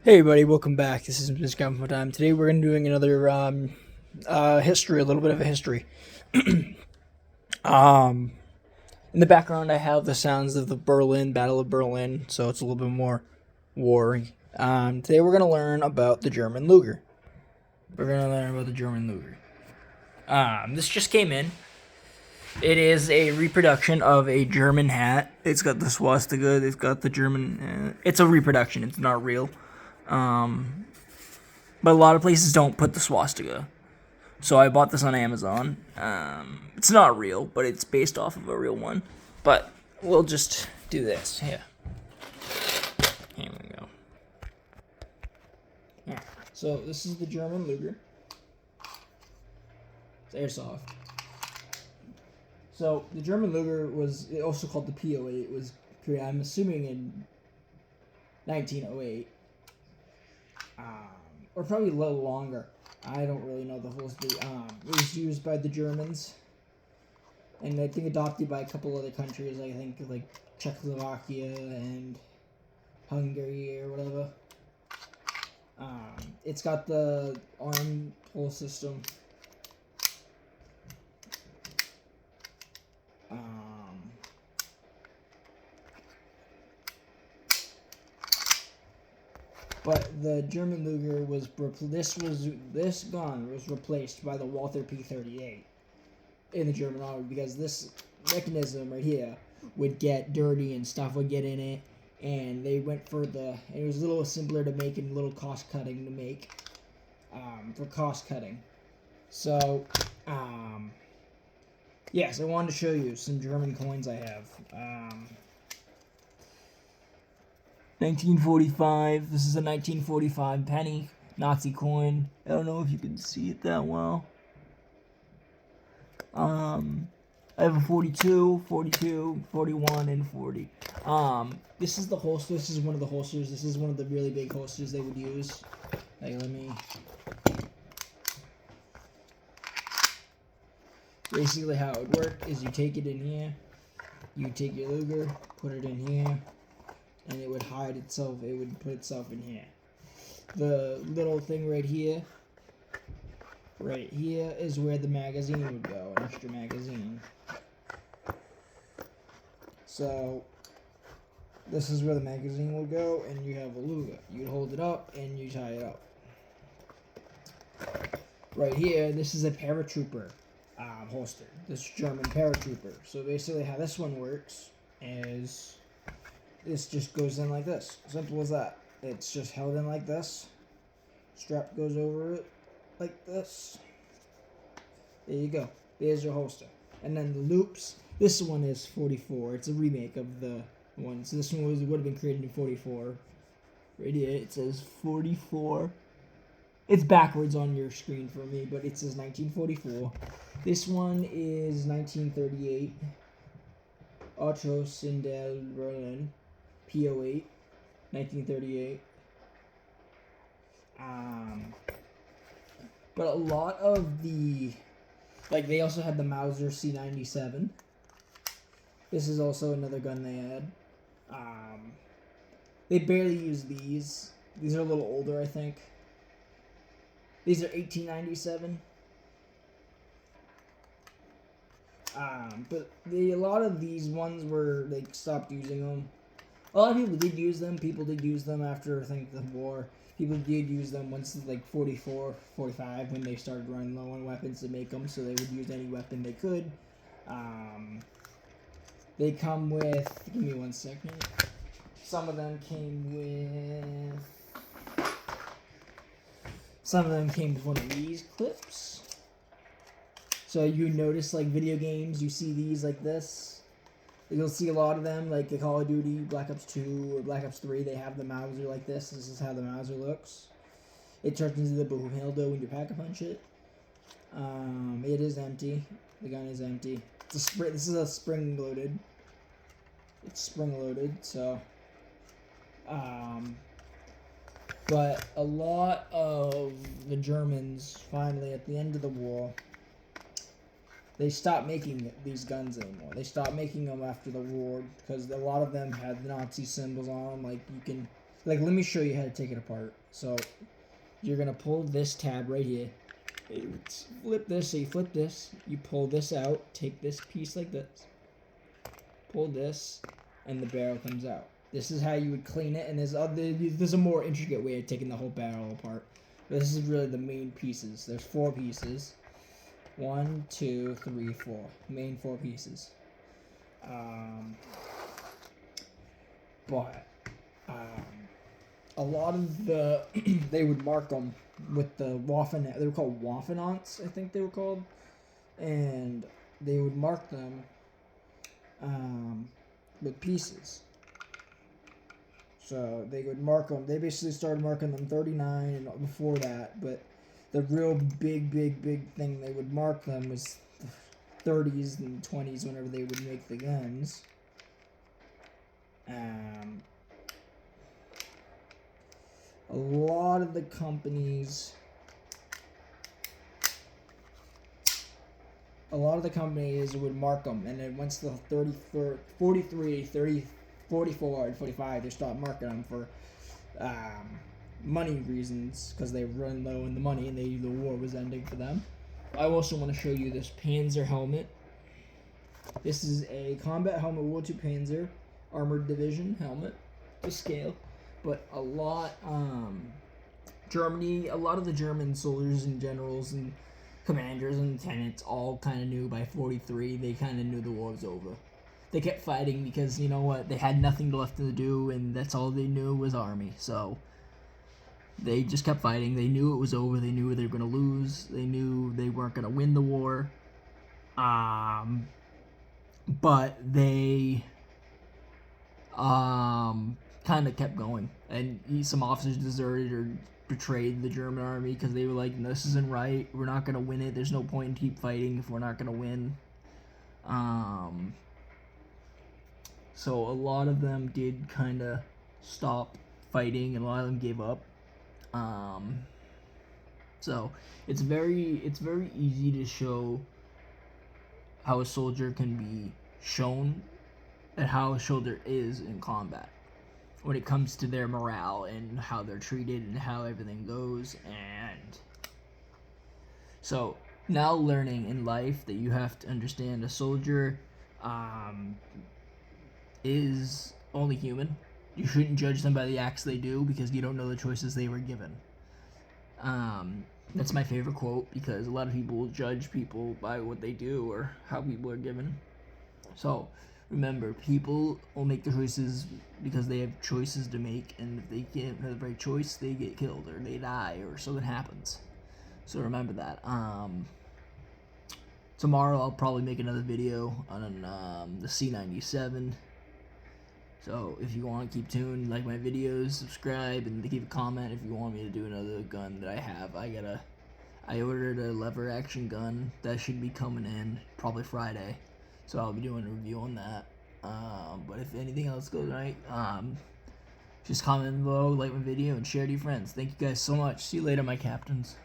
Hey everybody, welcome back. This is Mr. Gun Time. Today we're going to be doing another history, a little bit of a history. Um, in the background, I have the sounds of the Battle of Berlin, so it's a little bit more war. Today we're going to learn about the German Luger. This just came in. It is a reproduction of a German hat. It's got the swastika. It's got the German. It's a reproduction. It's not real. But a lot of places don't put the swastika. So I bought this on Amazon. It's not real, but it's based off of a real one. But we'll just do this. Here we go. Yeah. So this is the German Luger. It's airsoft. So the German Luger was also called the po8. It was created, I'm assuming, in 1908. Or probably a little longer. I don't really know the whole story. It was used by the Germans, and I think adopted by a couple other countries. I think like Czechoslovakia and Hungary or whatever. It's got the arm pull system. But the German Luger was this gun was replaced by the Walther P38 in the German Army, because this mechanism right here would get dirty and stuff would get in it, and they went for it was a little simpler to make and a little cost cutting to make, for cost cutting. So yes, I wanted to show you some German coins I have. 1945. This is a 1945 penny Nazi coin. I don't know if you can see it that well. I have a 42, 42, 41, and 40. This is the holster. This is one of the holsters. This is one of the really big holsters they would use. Like, let me... Basically how it would work is you take it in here, you take your Luger, put it in here, and it would hide itself, it would put itself in here. The little thing right here is where the magazine would go, an extra magazine. So, this is where the magazine will go, and you have a Luger. You'd hold it up, and you tie it up. Right here, this is a paratrooper holster. This German paratrooper. So basically how this one works is... this just goes in like this. Simple as that. It's just held in like this. Strap goes over it like this. There you go. There's your holster. And then the loops. This one is 44. It's a remake of the one. So this one would have been created in 44. Right here it says 44. It's backwards on your screen for me, but it says 1944. This one is 1938. Otto Sindel Berlin. po8, 1938. But a lot of the, like, they also had the Mauser C97. This is also another gun they had. They barely use these. These are a little older, I think. These are 1897. But a lot of these ones were, like, stopped using them. A lot of people did use them. People did use them after, I think, the war. People did use them once, like, 44, 45, when they started running low on weapons to make them, so they would use any weapon they could. They come with... give me 1 second. Some of them came with one of these clips. So you notice, like, video games, you see these like this. You'll see a lot of them, like the Call of Duty, Black Ops 2, or Black Ops 3, they have the Mauser like this. This is how the Mauser looks. It turns into the Bohumildo when you pack-a-punch it. It is empty. The gun is empty. This is a spring-loaded. It's spring-loaded, so... but a lot of the Germans, finally, at the end of the war... they stopped making these guns anymore. They stopped making them after the war because a lot of them had the Nazi symbols on them. Like, you can Like, let me show you how to take it apart. So, you're going to pull this tab right here. You flip this, so you flip this. You pull this out, take this piece like this. Pull this, and the barrel comes out. This is how you would clean it, and there's a more intricate way of taking the whole barrel apart. But this is really the main pieces. There's 4 pieces. 1, 2, 3, 4. Main 4 pieces. But a lot of the they would mark them with the waffen. They were called waffenants, I think they were called, and they would mark them with pieces. So they would mark them. They basically started marking them 39 and before that, but the real big thing they would mark them was the 30s and 20s whenever they would make the guns. A lot of the companies would mark them, and then once the 43, 30, 44, and 45, they stopped marking them for money reasons, because they run low in the money and the war was ending for them. I also want to show you this Panzer helmet. This is a combat helmet, World War II Panzer Armored Division helmet to scale. But a lot of the German soldiers and generals and commanders and lieutenants all kind of knew by 43, they kind of knew the war was over. They kept fighting because, you know what, they had nothing left to do, and that's all they knew was army. So they just kept fighting. They knew it was over. They knew they were going to lose. They knew they weren't going to win the war. But they kind of kept going, and some officers deserted or betrayed the German army because they were like, no, this isn't right, we're not going to win it, there's no point in keep fighting if we're not going to win. So a lot of them did kind of stop fighting, and a lot of them gave up. So it's very easy to show how a soldier can be shown and how a soldier is in combat when it comes to their morale and how they're treated and how everything goes. And so now learning in life that you have to understand a soldier is only human. You shouldn't judge them by the acts they do because you don't know the choices they were given. That's my favorite quote, because a lot of people will judge people by what they do or how people are given. So remember, people will make the choices because they have choices to make, and if they can't have the right choice, they get killed or they die or something happens. So remember that. Tomorrow I'll probably make another video on the C97. So if you want to keep tuned, like my videos, subscribe, and keep a comment if you want me to do another gun that I have. I ordered a lever action gun that should be coming in probably Friday. So I'll be doing a review on that. But if anything else goes right, just comment below, like my video, and share to your friends. Thank you guys so much. See you later, my captains.